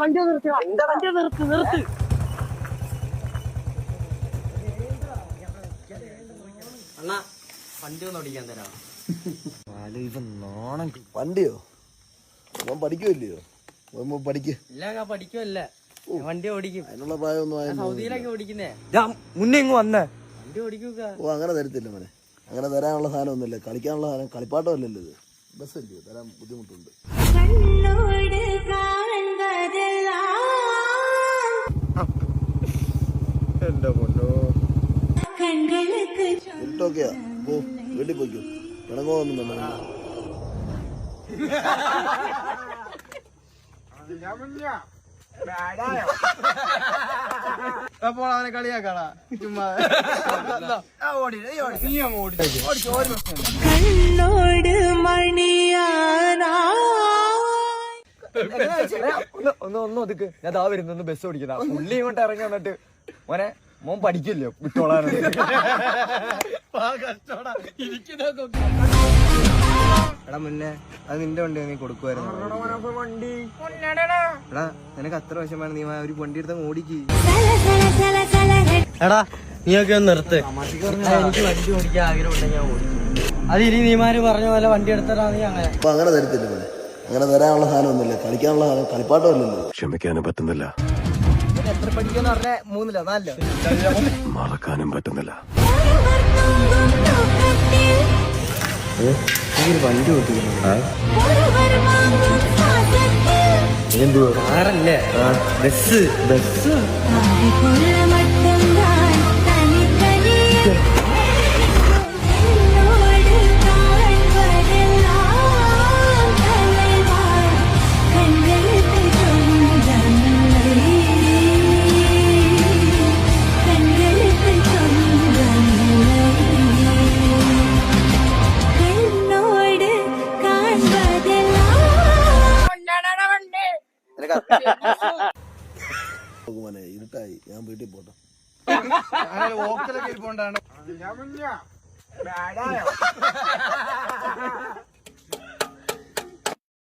വണ്ടി നിർത്തി നിർത്ത്. അണ്ണാ വണ്ടി ഒന്ന് ഓടിക്കാൻ തരാം. വണ്ടിയോ പഠിക്കുമല്ലയോ പഠിക്ക ഇല്ല പഠിക്കുമല്ല, വണ്ടി ഓടിക്കും. അതിനുള്ള പ്രായമൊന്നും സൗദിയിലൊക്കെ ഓടിക്കുന്നേ. മുന്നേ ഇങ്ങ് വന്നേ വണ്ടി ഓടിക്കുക. ഓ അങ്ങനെ തരത്തില്ല മോനെ, അങ്ങനെ തരാനുള്ള സാധനം ഒന്നുമില്ല. കളിക്കാനുള്ള സാധനം കളിപ്പാട്ടമല്ലല്ലോ ഇത്, ബസ്സല്ലയോ, തരാൻ ബുദ്ധിമുട്ടുണ്ട്. എന്റെ പൊന്നോ ഇരുട്ടൊക്കെയാ, പോ വീട്ടിൽ പോയിക്കോ, പിണങ്ങോന്നും വേണ്ട. അപ്പോൾ അവനെ കളിയാക്കാളാ ചുമ്മാ. കണ്ണോട് മണിയാനാ ഒന്ന് ഒതുക്ക്. ഞാൻ ദാ വരുന്നു, ഒന്ന് ബസ് ഓടിക്കുന്ന പുള്ളി ഇങ്ങോട്ട് ഇറങ്ങി വന്നിട്ട് മോനെ മോൻ പഠിക്കില്ലോ വിട്ടോളാൻ. എടാ മുന്നേ അത് നിന്റെ വണ്ടി നീ കൊടുക്കുവായിരുന്നു. വണ്ടി എടാ നിനക്ക് അത്ര വശമാണ്, നീ ഒരു വണ്ടി എടുത്ത ഓടിക്ക്. എടാ നീയൊക്കെ ഒന്ന് നിർത്ത്. എനിക്ക് വണ്ടി ഓടിക്കാൻ ആഗ്രഹമുണ്ട്, ഞാൻ ഓടിക്കും. അത് ഇനി നീമാര് പറഞ്ഞ പോലെ വണ്ടി എടുത്തരാന്ന് അങ്ങനെ. അപ്പൊ അങ്ങനെ തരത്തില്ല മോനെ, അങ്ങനെ തരാനുള്ള സാധനം ഒന്നുമില്ല. കളിക്കാനുള്ള കളിപ്പാട്ടമല്ലല്ലോ. ക്ഷമിക്കാനും പറ്റുന്നില്ല, എത്ര പഠിക്കാന്ന് പറഞ്ഞ 3-ല 4-ല മറക്കാനും പറ്റുന്നില്ല. വണ്ടി ഓടിക്കുന്നു. കാറല്ലേ ബസ്. മോനെ ഇരുട്ടായി, ഞാൻ വീട്ടിൽ പോട്ടെ. ഓക്കലൊക്കെ ഇരിപ്പോണ്ടാണ്.